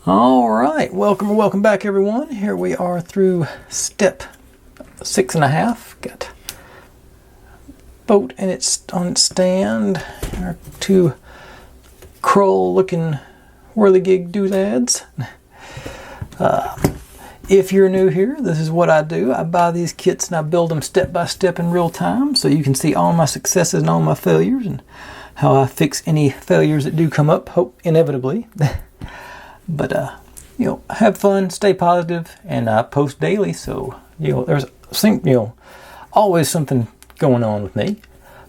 All right, welcome back, everyone. Here we are through step 6.5. Got boat and it's on its stand. Our two Kroll-looking whirligig doodads. If you're new here, this is what I do. I buy these kits and I build them step by step in real time, so you can see all my successes and all my failures and how I fix any failures that do come up, hope inevitably. But have fun, stay positive, and I post daily. So there's always something going on with me.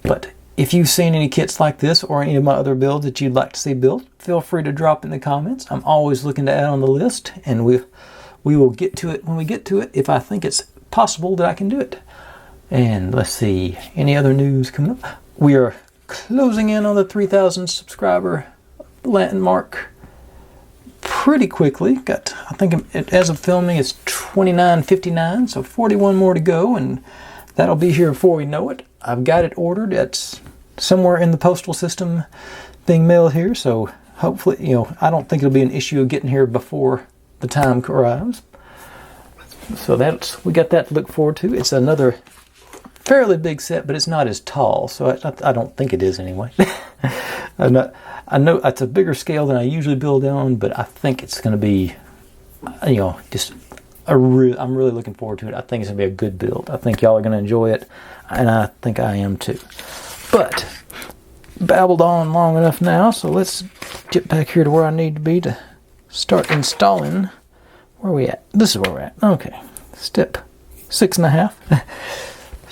But if you've seen any kits like this or any of my other builds that you'd like to see built, feel free to drop in the comments. I'm always looking to add on the list, and we will get to it when we get to it if I think it's possible that I can do it. And let's see, any other news coming up? We are closing in on the 3,000 subscriber landmark pretty quickly. I think as of filming it's 29:59, so 41 more to go, and that'll be here before we know it. I've got it ordered. It's somewhere in the postal system being mailed here, so hopefully, I don't think it'll be an issue of getting here before the time arrives. So we got that to look forward to. It's another fairly big set, but it's not as tall, so I don't think it is anyway. I know it's a bigger scale than I usually build on, but I think it's going to be, I'm really looking forward to it. I think it's going to be a good build. I think y'all are going to enjoy it, and I think I am too. But babbled on long enough now, so let's get back here to where I need to be to start installing. Where are we at? This is where we're at. Okay, step 6.5.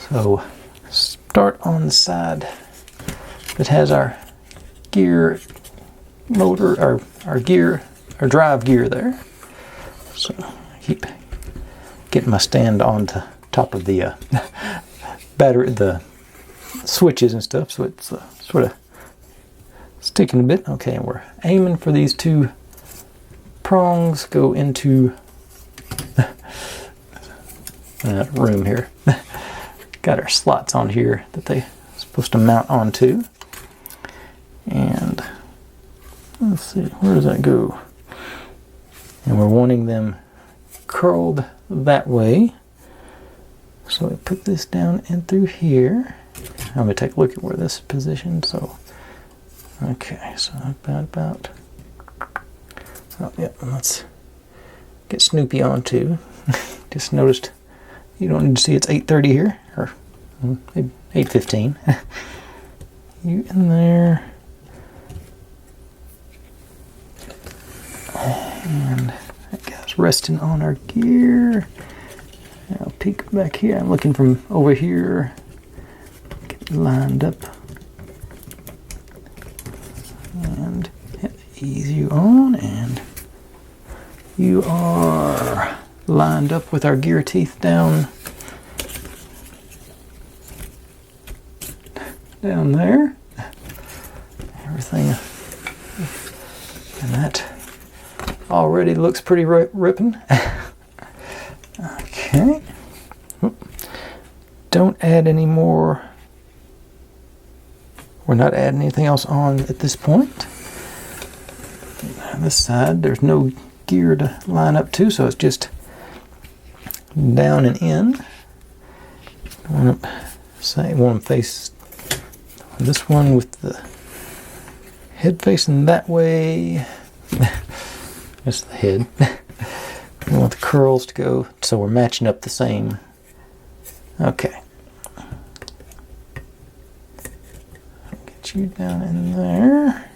So start on the side that has our gear motor, our drive gear there. So keep getting my stand on the top of the battery, the switches and stuff, so it's sort of sticking a bit. Okay, and we're aiming for these two prongs go into room here. Got our slots on here that they're supposed to mount onto. And let's see, where does that go? And we're wanting them curled that way. So we put this down in through here. I'm going to take a look at where this is positioned. So, okay, so about. Oh, yeah, let's get Snoopy on too. Just noticed you don't need to see it's 8:30 here, or maybe 8:15. You in there. And that guy's resting on our gear. I'll peek back here. I'm looking from over here. Get lined up. And ease you on, and you are lined up with our gear teeth down there. Everything, and that already looks pretty ripping. Okay. Don't add any more. We're not adding anything else on at this point. On this side, there's no gear to line up to, so it's just down and in. Want to face this one with the head facing that way. That's the head. We want the curls to go, so we're matching up the same. Okay. Get you down in there.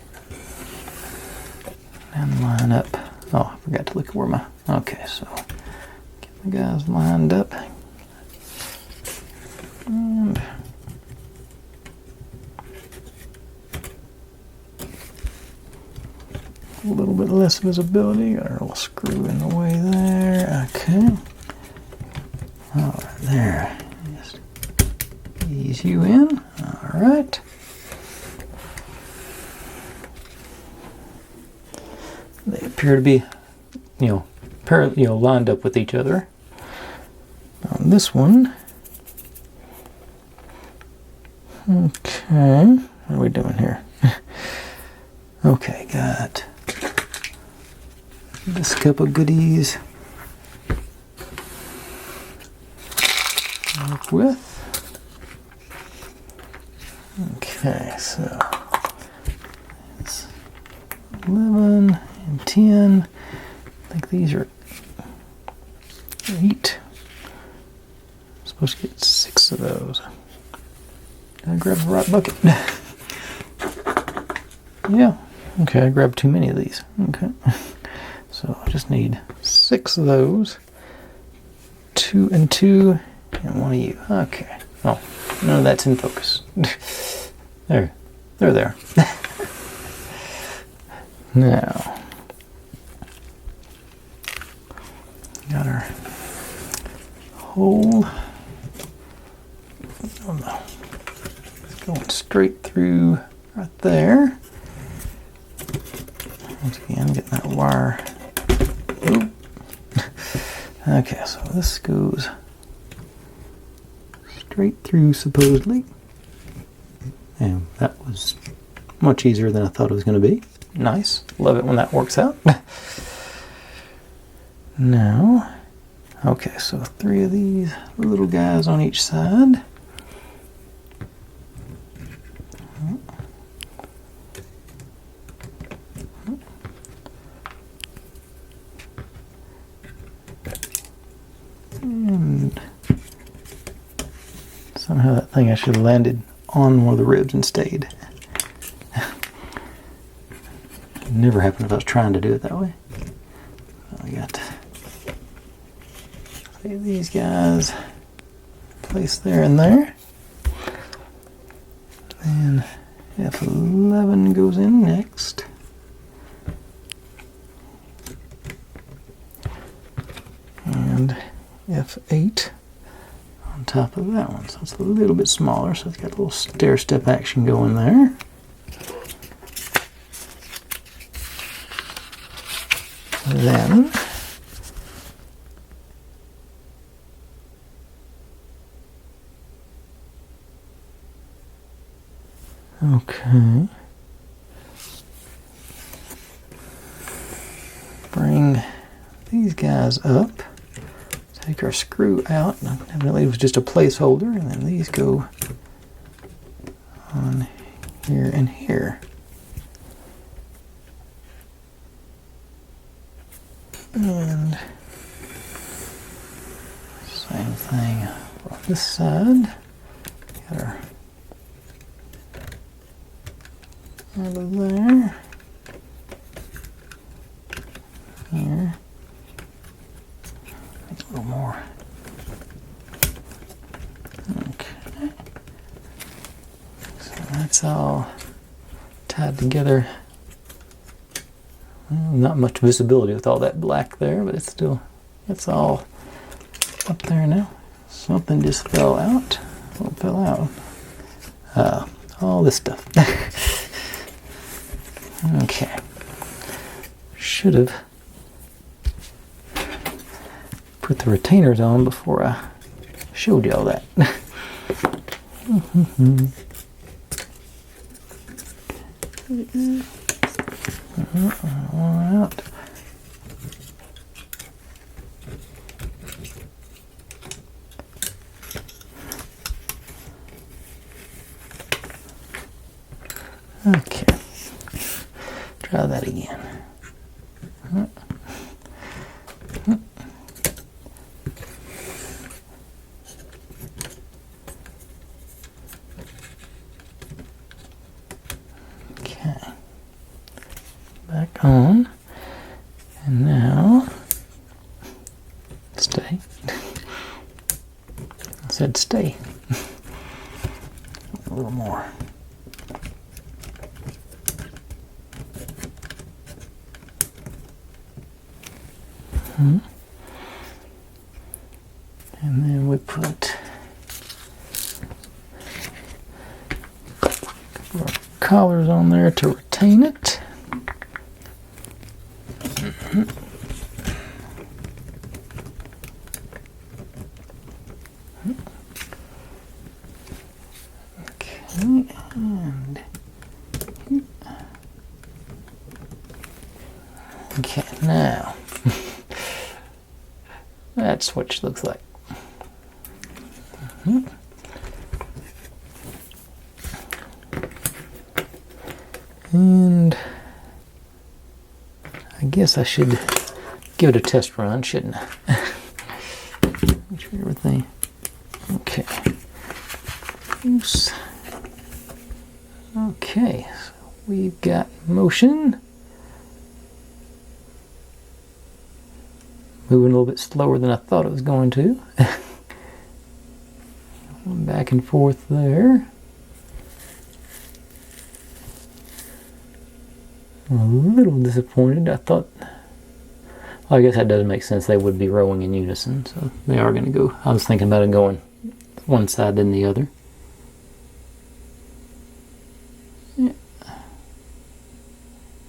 And line up. Oh, I forgot to look at where my... Okay, so get the guys lined up. And a little bit less visibility. Got our little screw in the way there. Okay. All right, there. Just ease you in. All right. They appear to be, lined up with each other. On this one, okay, what are we doing here? Okay, got this couple goodies work with. Okay, so it's 11 and 10. I think these are 8. I'm supposed to get 6 of those. Did I grab the right bucket? Yeah. Okay, I grabbed too many of these. Okay. So I just need 6 of those. 2 and 2, and 1 of you. Okay. Oh, none of that's in focus. There. They're there. Now, got our hole. Oh no. It's going straight through right there. Once again, getting that wire. Oop. Okay, so this goes straight through supposedly. And that was much easier than I thought it was going to be. Nice. Love it when that works out. Now, okay, so 3 of these little guys on each side. And somehow that thing I should have landed on one of the ribs and stayed. It never happened if I was trying to do it that way. So I got 3 of these guys placed there and there. Then F11 goes in next. And F8 on top of that one. So it's a little bit smaller, so it's got a little stair-step action going there. Then okay, bring these guys up, take our screw out. Evidently it was just a placeholder, and then these go on here and here. And same thing on this side. Got our out of there. Here. Make a little more. Okay. So that's all tied together. Well, not much visibility with all that black there, but it's all up there now. Something just fell out. What fell out? All this stuff. Okay. Should have put the retainers on before I showed you all that. All out. Okay. Try that again. Okay. Back on. And now, stay. I said stay. A little more. And then we put a couple of collars on there to retain it. Okay, and okay, now that's what she looks like. And I guess I should give it a test run, shouldn't I? Make sure everything. Okay. Oops. Okay, so we've got motion. Moving a little bit slower than I thought it was going to. Back and forth there. I'm a little disappointed. I thought, well, I guess that does make sense. They would be rowing in unison, so they are going to go. I was thinking about it going one side then the other. Yeah.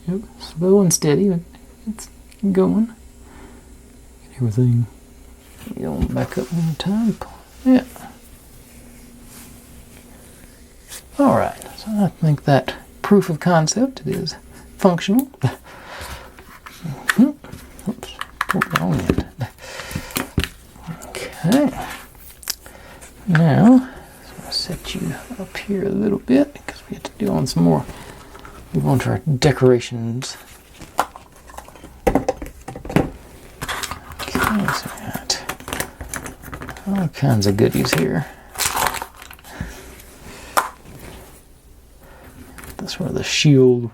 Yep. Slow and steady, but it's going. Get everything going back up one time. Yeah. All right. So I think that proof of concept is functional. Oops, pulled it on it. Okay. Now, I'm going to set you up here a little bit because we have to do on some more. Move on to our decorations. Okay, so we got all kinds of goodies here. That's where the shield.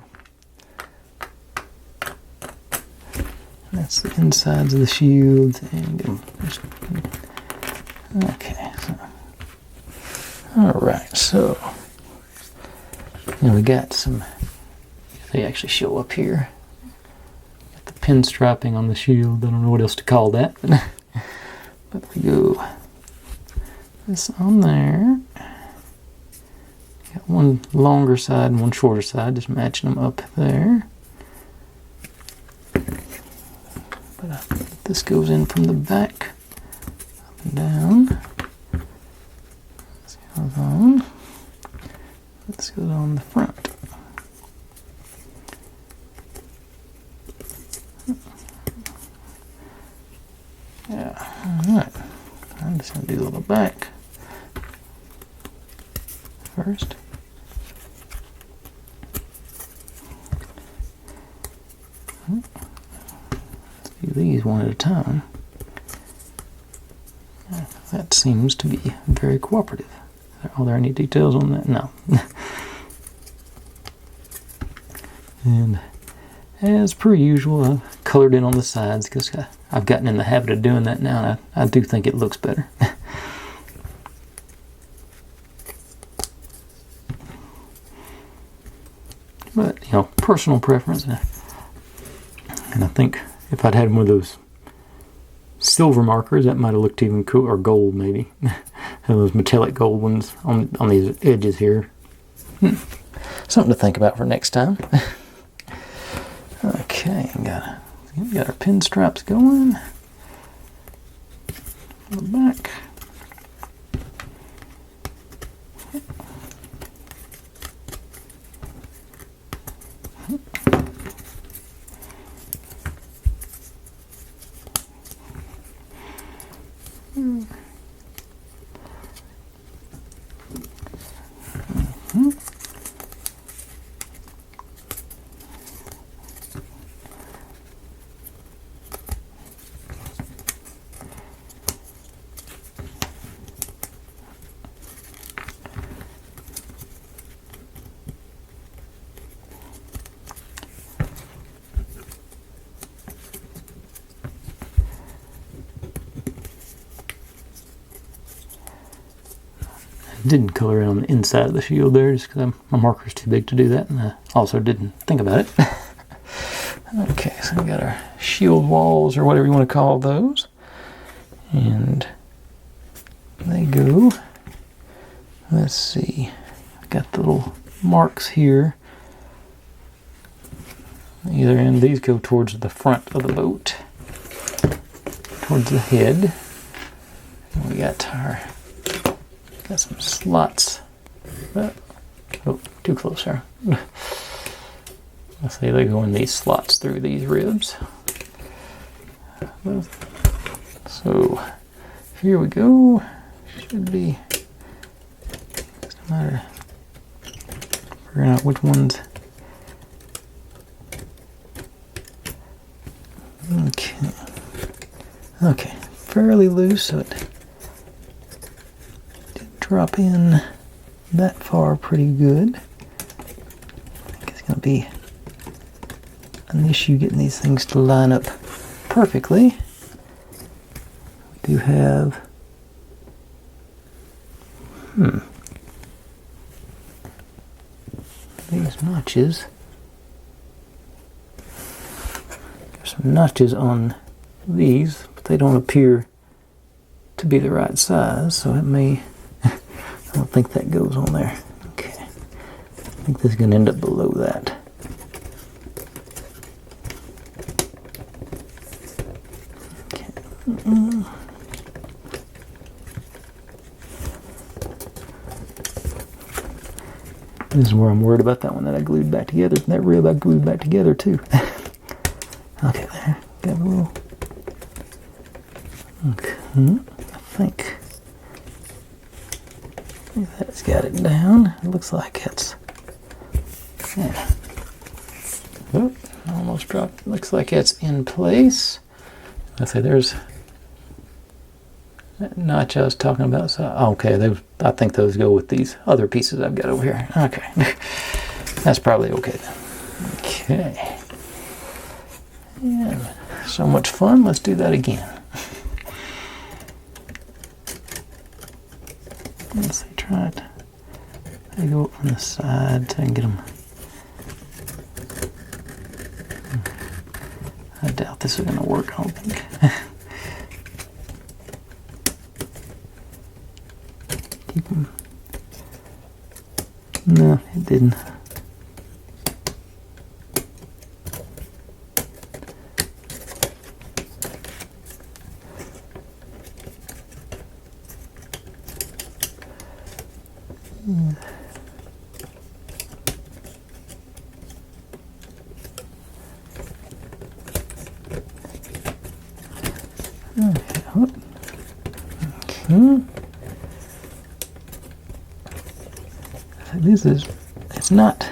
That's the insides of the shields. And okay, so all right, so now we got some. They actually show up here. Got the pinstriping on the shield. I don't know what else to call that, but we go this on there. Got one longer side and one shorter side, just matching them up there. But this goes in from the back, up and down. This goes on. This goes on the front. Yeah, alright. I'm just going to do a little back first. Do these one at a time. That seems to be very cooperative. Are there any details on that? No. And as per usual, I've colored in on the sides because I've gotten in the habit of doing that now, and I do think it looks better. But, you know, personal preference. And I think if I'd had one of those silver markers, that might have looked even cool, or gold maybe. Those metallic gold ones on these edges here. Something to think about for next time. Okay, we got our pinstripes going. On the back. Didn't color in on the inside of the shield there just because my marker's too big to do that, and I also didn't think about it. Okay, so we got our shield walls, or whatever you want to call those, and they go, let's see, I've got the little marks here. Either end, these go towards the front of the boat, towards the head. And we got some slots. Oh, too close there. Let's say they go in these slots through these ribs. So here we go. Should be just a matter of figuring out which ones. Okay. Okay, fairly loose, so it did drop in that far pretty good. I think it's going to be an issue getting these things to line up perfectly. We do have these notches. There's some notches on these, but they don't appear to be the right size, so it may, I don't think that goes on there. Okay, I think this is going to end up below that. Okay. This is where I'm worried about that one that I glued back together. That rib I glued back together too. Okay, there. Got a little. Okay, I think that's got it down. It looks like it's. Yeah. Oh, almost dropped. Looks like it's in place. Let's say there's that notch I was talking about. So, okay, I think those go with these other pieces I've got over here. Okay, that's probably okay then. Okay. Yeah, so much fun. Let's do that again. Let's see, try it. I go up from the side so I can get them. I doubt this is going to work, I don't think. Keep them. No, it didn't. It's not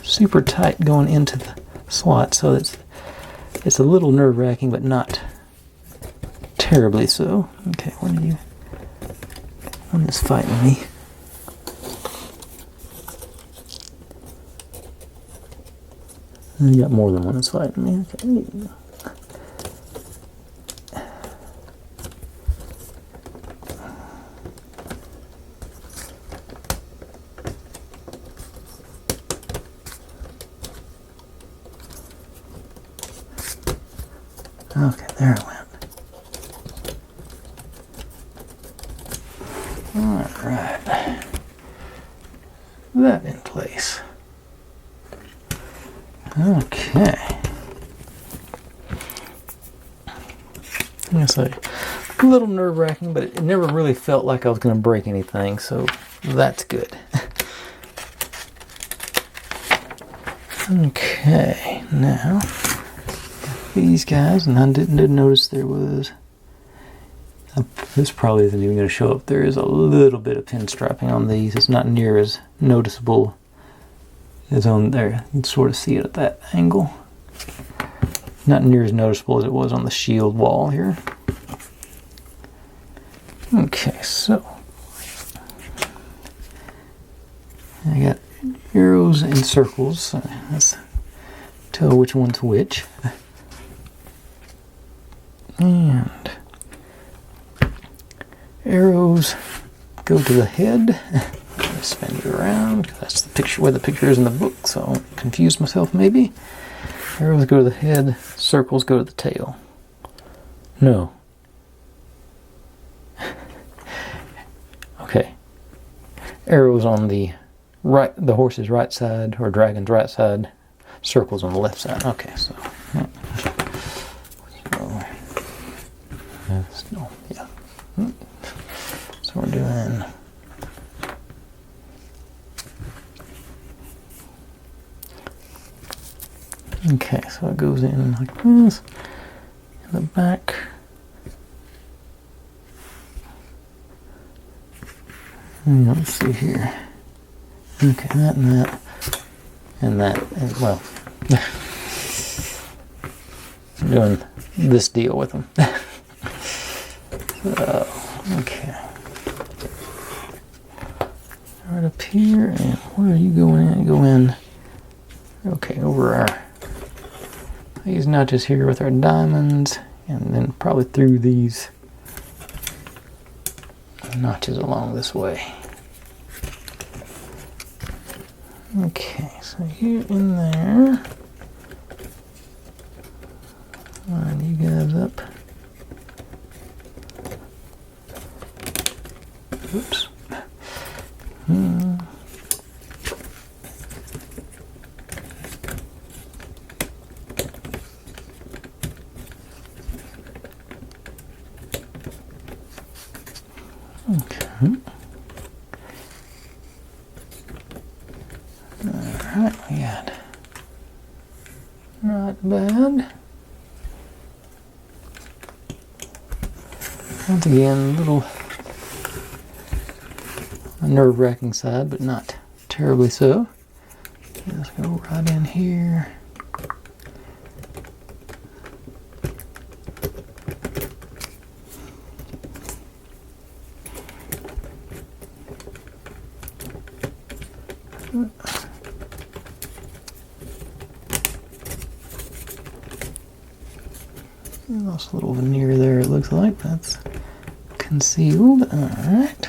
super tight going into the slot, so it's a little nerve-wracking, but not terribly so. Okay, one is fighting me. You got more than one that's fighting me. Okay. Okay, there it went. Alright. That in place. Okay. I'm going to say a little nerve-wracking, but it never really felt like I was going to break anything, so that's good. Okay, now these guys, and I did notice there was, this probably isn't even going to show up, there is a little bit of pinstriping on these. It's not near as noticeable as on there. You can sort of see it at that angle. Not near as noticeable as it was on the shield wall here. Okay, so I got arrows and circles, so let's tell which one's which. And arrows go to the head. Spin it around, because that's the picture where the picture is in the book, so I won't confuse myself maybe. Arrows go to the head, circles go to the tail. No. Okay. Arrows on the right, the horse's right side, or dragon's right side, circles on the left side. Okay, so yeah. So we're doing okay, so it goes in like this, in the back, Let's see here. Okay, that and that. And that as well. I'm doing this deal with them. So, okay. Right up here, and where are you going in? Go in. Okay, over our these notches here with our diamonds, and then probably through these notches along this way. Okay, so here in there. Line you guys up. Oops. Okay. Alright, we got not bad. Once again, a little nerve-wracking side, but not terribly so. Let's go right in here. Lost a little veneer there, it looks like. That's concealed. Alright.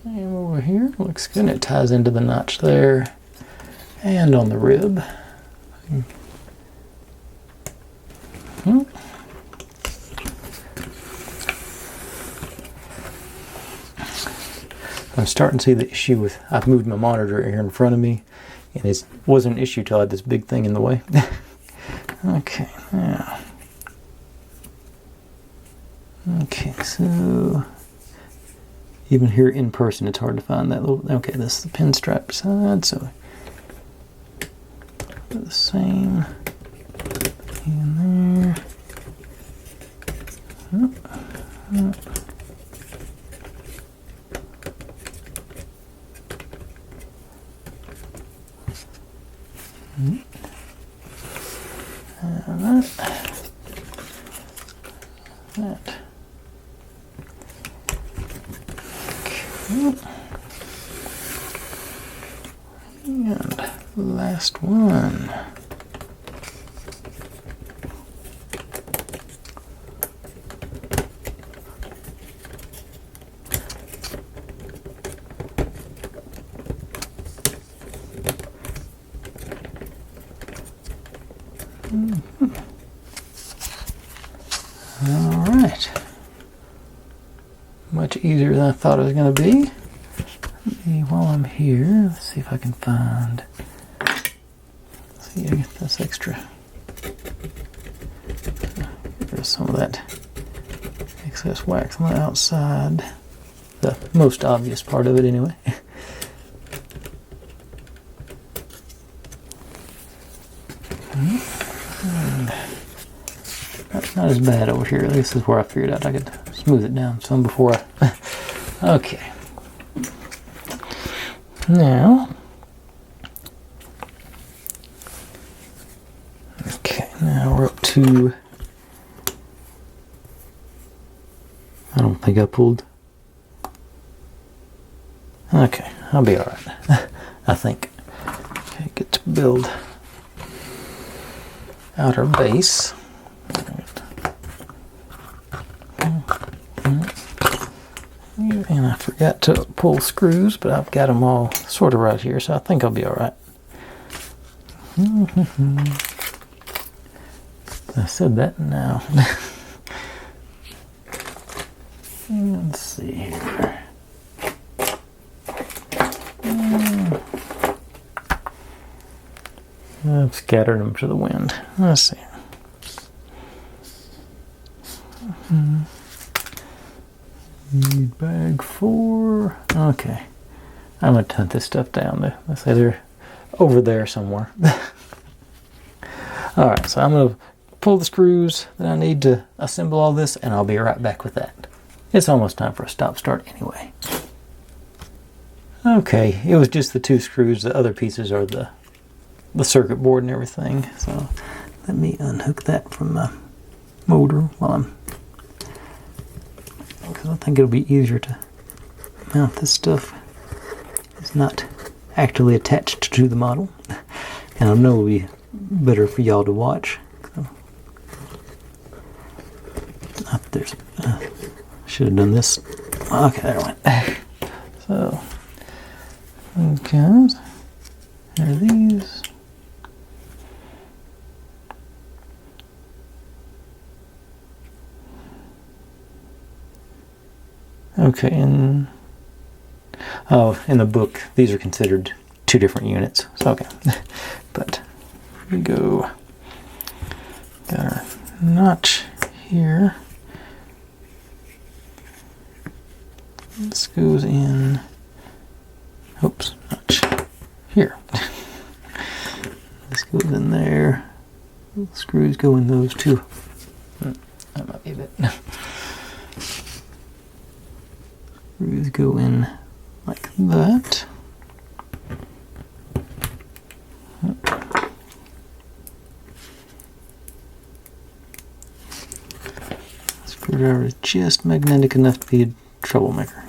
And over here, looks good. It ties into the notch there and on the rib. I'm starting to see the issue with, I've moved my monitor here in front of me, and it wasn't an issue till I had this big thing in the way. Okay, now. Okay, so even here in person, it's hard to find that little. Okay, this is the pinstripe side, so the same in there. That. Okay. And last one. All right. Much easier than I thought it was going to be. While I'm here, let's see if I can find. See, I get this extra. There's some of that excess wax on the outside. The most obvious part of it, anyway. That's not as bad over here. This is where I figured out I could smooth it down some before I. Okay. Now. Okay, now we're up to. I don't think I pulled. Okay, I'll be alright. I think. Okay, get to build outer base. And I forgot to pull screws, but I've got them all sort of right here, so I think I'll be all right. I said that now. Let's see here. I've scattered them to the wind. Let's see. Need bag 4. Okay. I'm going to hunt this stuff down there. Let's say they're over there somewhere. Alright, so I'm going to pull the screws that I need to assemble all this, and I'll be right back with that. it's almost time for a stop-start anyway. Okay, it was just the 2 screws. The other pieces are the circuit board and everything. So let me unhook that from my motor while because I think it'll be easier to mount this stuff. It's not actually attached to the model, and I know it'll be better for y'all to watch. So, there's should have done this. Okay, there it went. So, okay, there are these. Okay, in the book, these are considered 2 different units. So, okay, but we go. Got our notch here. This goes in. Oops, notch here. This goes in there. The screws go in those 2. That might be a bit. Screws go in like that. Screwdriver is just magnetic enough to be a troublemaker.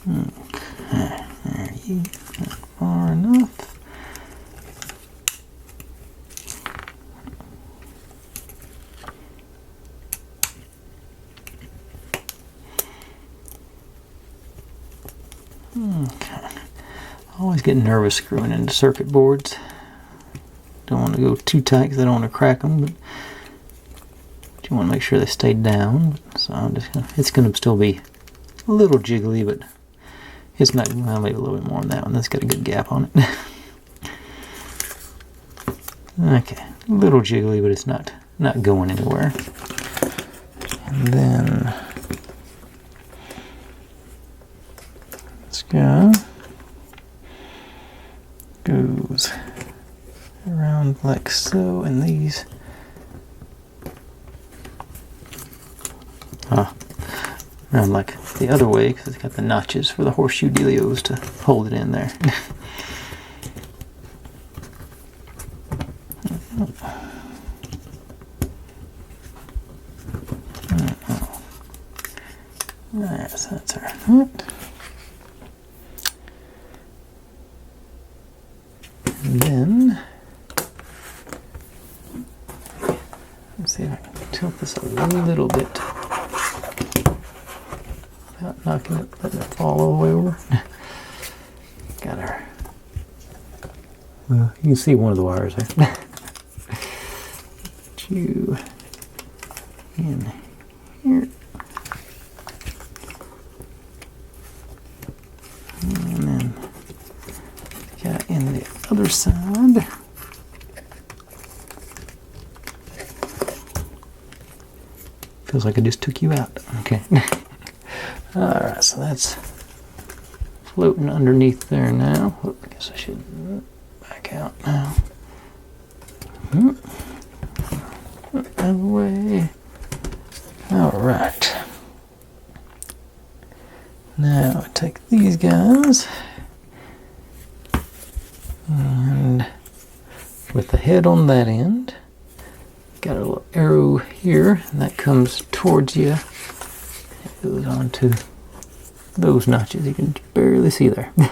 Okay, there you go. Far enough. Okay. I always get nervous screwing into circuit boards. Don't want to go too tight because I don't want to crack them, but you want to make sure they stay down. So I'm just it's going to still be a little jiggly, but it's not. I'll maybe a little bit more on that one. That's got a good gap on it. Okay, a little jiggly, but it's not going anywhere. And then this guy goes around like so, and these around like the other way because it's got the notches for the horseshoe dealios to hold it in there. Alright, so that's our hook. And then let's see if I can tilt this a little bit without knocking it, letting it fall all the way over. Got our, well, you can see one of the wires there. You in here. And then got in the other side. Feels like I just took you out. Okay. Alright, so that's floating underneath there now. Oh, I guess I should back out now. Out of the way. Alright. Now I take these guys and with the head on that end, got a little arrow here, and that comes towards you. It goes on to those notches. You can barely see there. And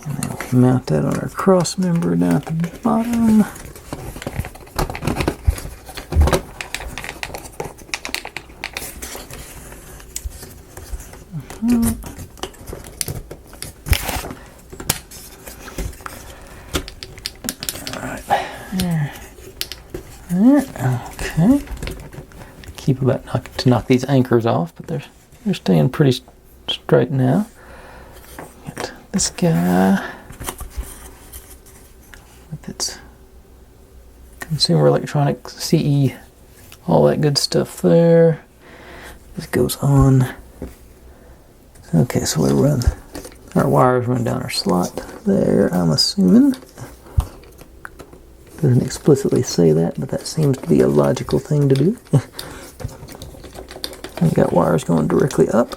then we can mount that on our cross member down at the bottom. Okay. Keep about to knock these anchors off, but they're staying pretty straight now. Got this guy with its Consumer Electronics, CE, all that good stuff there. This goes on. Okay, so we run our wires run down our slot there, I'm assuming. Doesn't explicitly say that, but that seems to be a logical thing to do. We've got wires going directly up.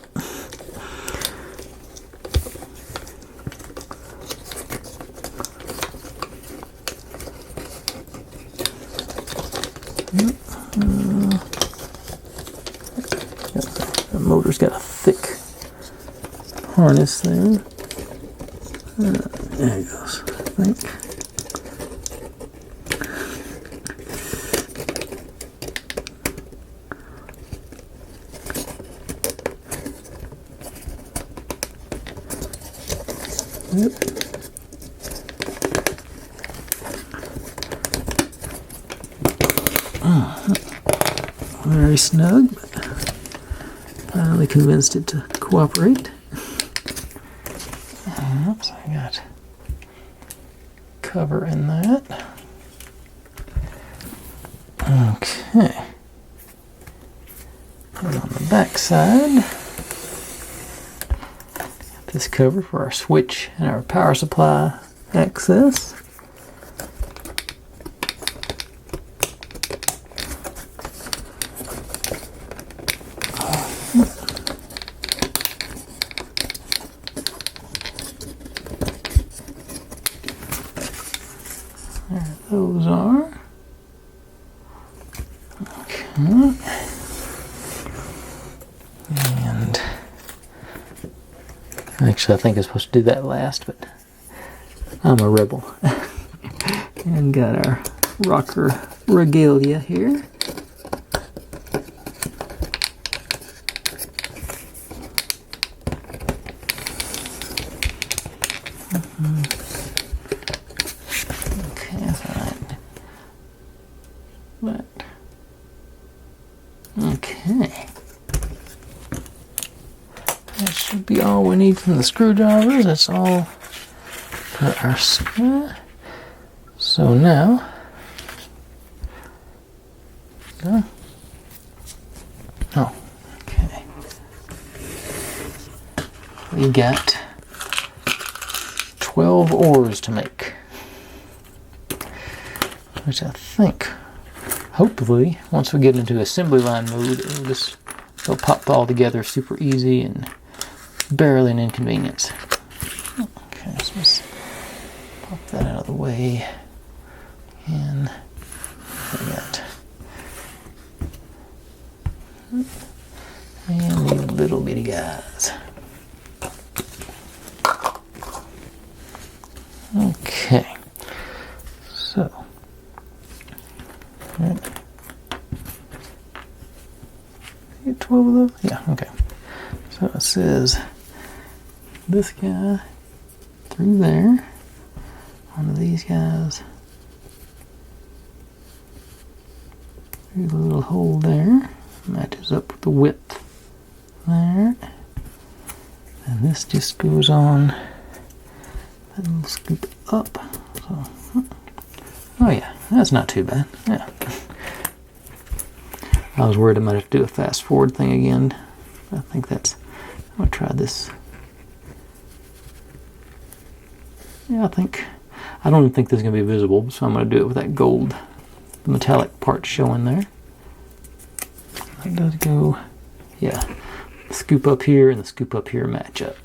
The motor's got a thick harness there. There it goes, I think. Yep. Very snug, but finally convinced it to cooperate. Oops, I got cover in that. Okay. And on the back side, this cover for our switch and our power supply access. There those are. Okay. And actually, I think I'm supposed to do that last, but I'm a rebel. And got our rocker regalia here. Okay, fine. But okay. That should be all we need from the screwdrivers. That's all for our square. So now, oh, okay. We got 12 oars to make, which I think, hopefully, once we get into assembly line mode, it'll pop all together super easy and barely an inconvenience. Okay, so let's pop that out of the way. And we got and these little bitty guys. Okay, so get 12 of those? Yeah, okay. So it says this guy through there, one of these guys through the little hole there, matches up with the width there, and this just goes on that little scoop up. So, oh yeah, that's not too bad. Yeah, I was worried I might have to do a fast forward thing again. I think that's, I'm gonna try this. Yeah, I don't even think this is gonna be visible, so I'm gonna do it with that gold, the metallic part showing there. That does go, yeah. The scoop up here and the scoop up here match up.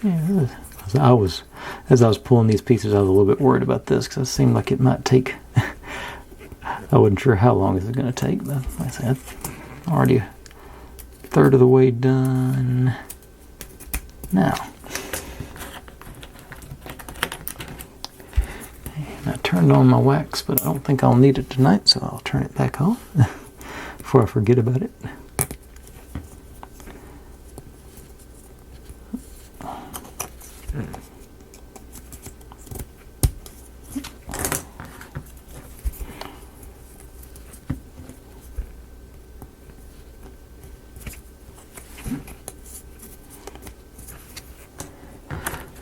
Yeah, as I was pulling these pieces, I was a little bit worried about this because it seemed like it might take. I wasn't sure how long this is going to take, but like I said, already a third of the way done. Now, I turned on my wax, but I don't think I'll need it tonight, so I'll turn it back on before I forget about it.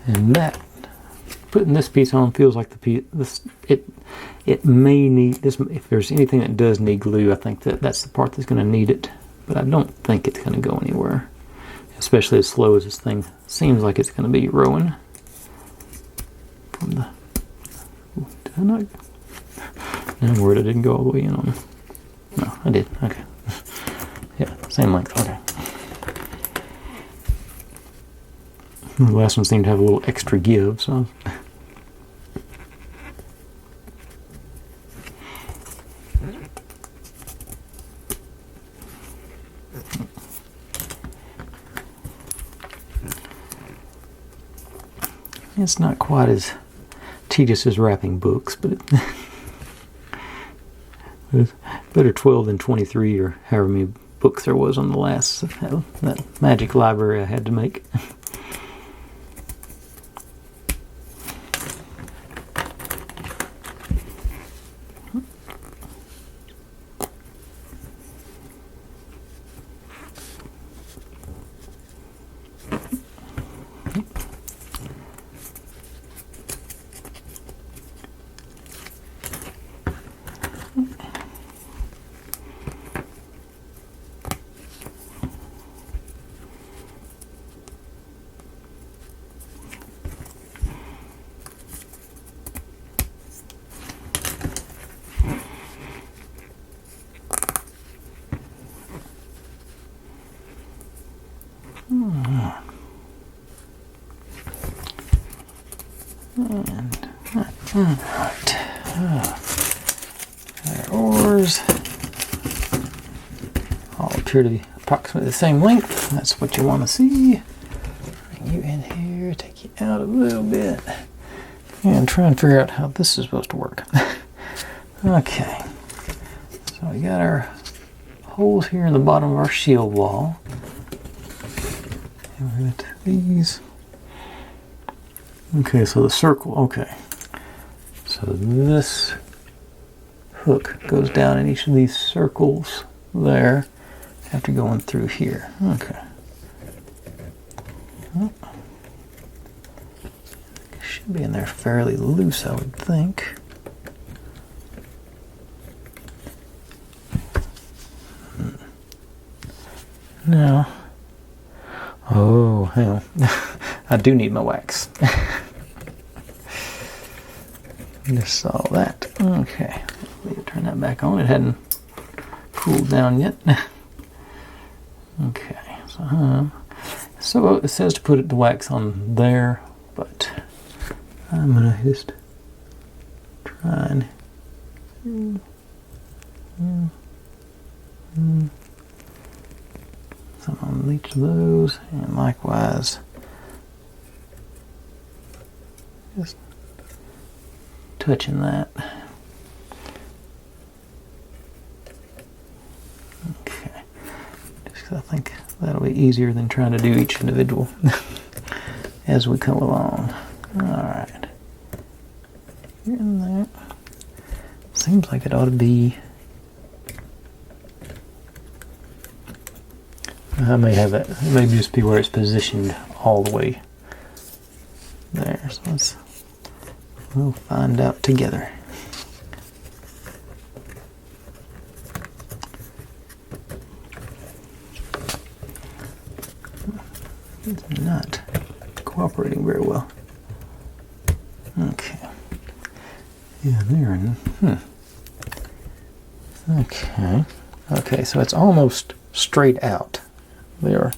And that, putting this piece on feels like the piece, it may need this. If there's anything that does need glue, I think that's the part that's going to need it. But I don't think it's going to go anywhere, especially as slow as this thing seems like it's going to be rowing. From the, did I not? No, I'm worried I didn't go all the way in on it. No, I did. Okay. Yeah, same length. Okay. The last one seemed to have a little extra give, so. It's not quite as tedious as wrapping books, but it's better 12 than 23 or however many books there was on the last, that magic library I had to make. Alright. Our oars all appear to be approximately the same length. That's what you want to see. Bring you in here, take you out a little bit, and try and figure out how this is supposed to work. Okay. So we got our holes here in the bottom of our shield wall. And we're going to take these. Okay, so the circle, okay. So this hook goes down in each of these circles there after going through here. Okay. Well, should be in there fairly loose, I would think. Now, oh, hang on. I do need my wax. Just saw that. Okay. Let me turn that back on. It hadn't cooled down yet. Okay. So it says to put the wax on there, but I'm going to just try and some on each of those, and likewise just touching that. Okay, just 'cause I think that'll be easier than trying to do each individual as we come along. Alright, here and there. Seems like it ought to be. I may have it, maybe just be where it's positioned all the way there. So we'll find out together. It's not cooperating very well. Okay. Yeah, there. Okay. Okay, so it's almost straight out. There.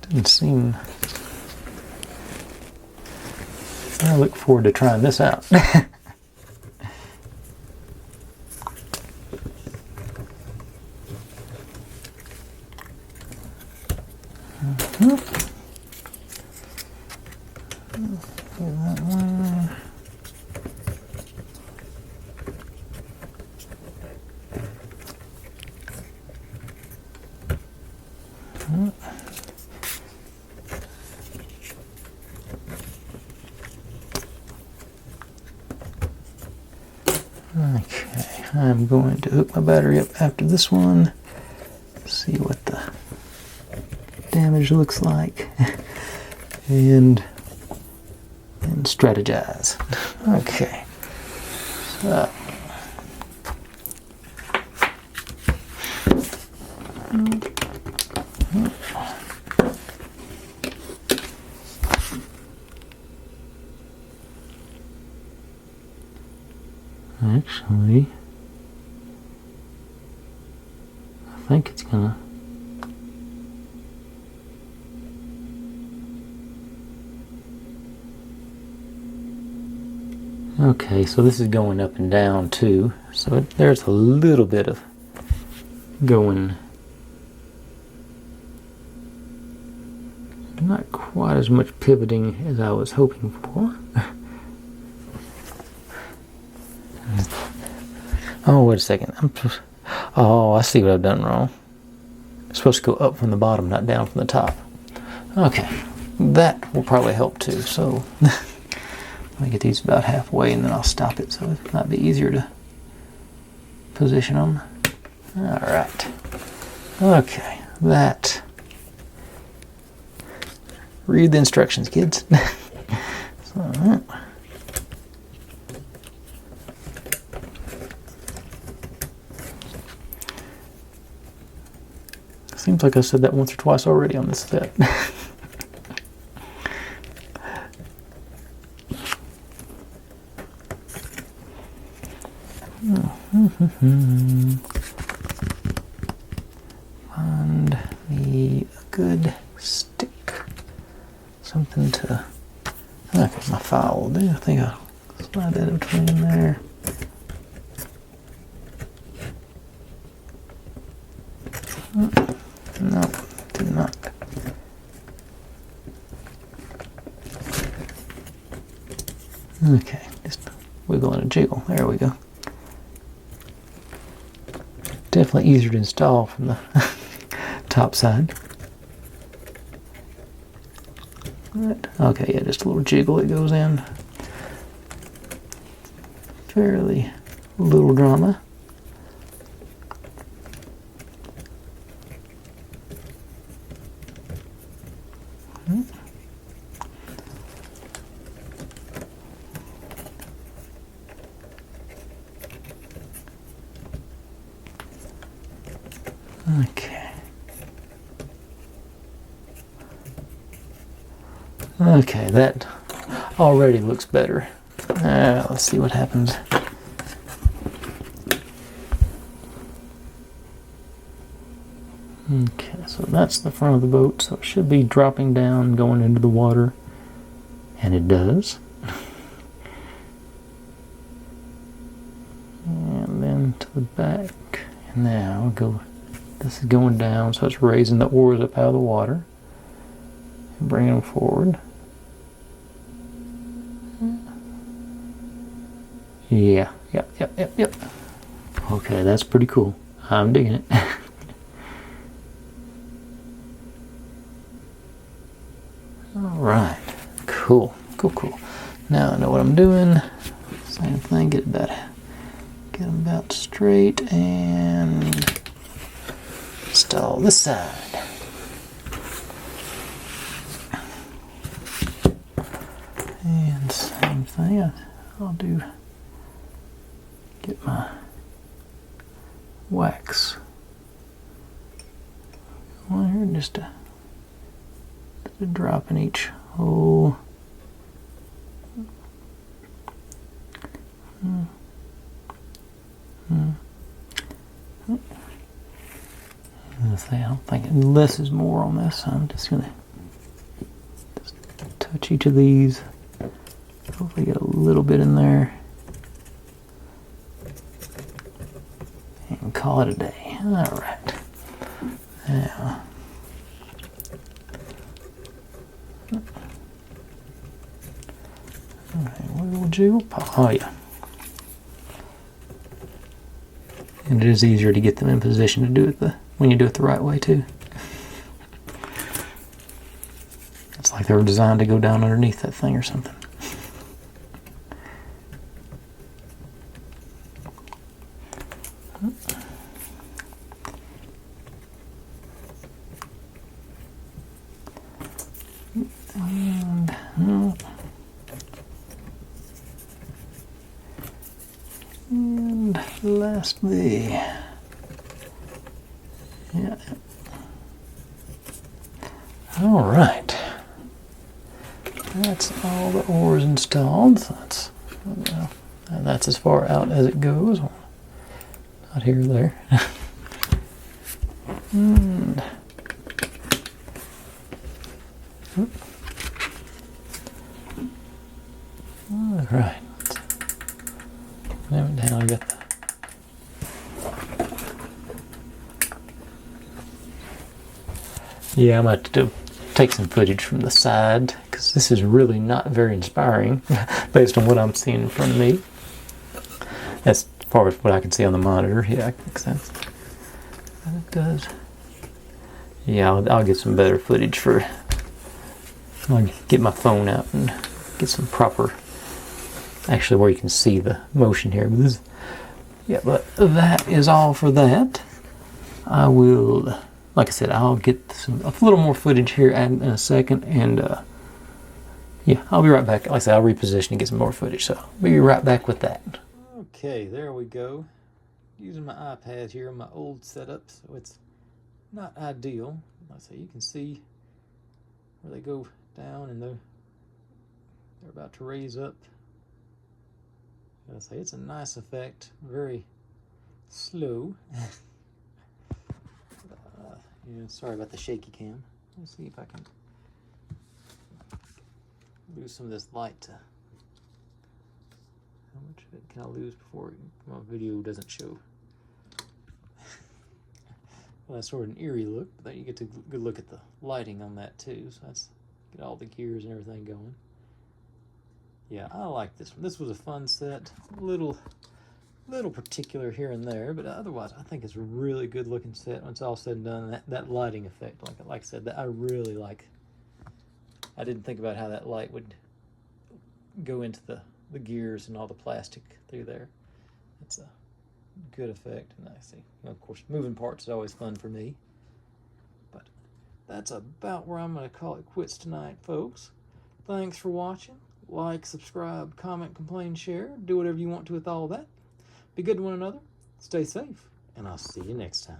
Didn't seem. I look forward to trying this out. Okay, I'm going to hook my battery up after this one. See what the damage damage looks like, and strategize. Okay, so actually, I think it's gonna. Okay, so this is going up and down too, so there's a little bit of going, not quite as much pivoting as I was hoping for. Oh, wait a second. Oh, I see what I've done wrong. It's supposed to go up from the bottom, not down from the top. Okay, that will probably help too. So let me get these about halfway and then I'll stop it, so it might be easier to position them. All right. Okay, that. Read the instructions, kids. So, seems like I said that once or twice already on this set. Find me a good stick. Something to. Okay, my file will do. I think I'll slide that in between there. No, did not. Okay, just wiggle and a jiggle. There we go. Definitely easier to install from the top side. Right. Okay, yeah, just a little jiggle that goes in. Fairly little drama. Okay. Okay, that already looks better. Let's see what happens. Okay, so that's the front of the boat, so it should be dropping down, going into the water, and it does. And then to the back, and now we'll go. This is going down, so it's raising the oars up out of the water and bringing them forward. Yeah, yep. Okay, that's pretty cool. I'm digging it. Alright, cool. Now I know what I'm doing. Same thing, get them about straight and install this side. And same thing, I'll do, get my wax on here, just a drop in each hole. I don't think less is more on this, so I'm just gonna touch each of these. Hopefully get a little bit in there and call it a day. All right. Now, wiggle jiggle pop. Oh yeah. And it is easier to get them in position to do it when you do it the right way too. It's like they were designed to go down underneath that thing or something. And lastly, yeah. All right. That's all the oars installed. So that's as far out as it goes. Not here or there. And all right. Now down, I got the yeah, I'm going to have to take some footage from the side because this is really not very inspiring based on what I'm seeing in front of me. As far as what I can see on the monitor, yeah, it makes sense. It does. Yeah, I'll get some better footage for. I'll get my phone out and get some proper, actually where you can see the motion here. But this, yeah, but that is all for that. I will. Like I said, I'll get a little more footage here in a second, and yeah, I'll be right back. Like I said, I'll reposition and get some more footage, so I'll be right back with that. Okay, there we go. Using my iPad here on my old setup, so it's not ideal. Like I say, you can see where they go down, and they're about to raise up. Like I say, it's a nice effect, very slow. Yeah, sorry about the shaky cam. Let's see if I can lose some of this light. How much of it can I lose before my video doesn't show? Well, that's sort of an eerie look, but then you get a good look at the lighting on that too. So that's get all the gears and everything going. Yeah, I like this one. This was a fun set. Little particular here and there, but otherwise I think it's a really good looking set when it's all said and done. That lighting effect, like I said, that I really like. I didn't think about how that light would go into the gears and all the plastic through there. It's a good effect, and I see, of course, moving parts is always fun for me. But that's about where I'm going to call it quits tonight, folks. Thanks for watching. Like, subscribe, comment, complain, share. Do whatever you want to with all that. Be good to one another, stay safe, and I'll see you next time.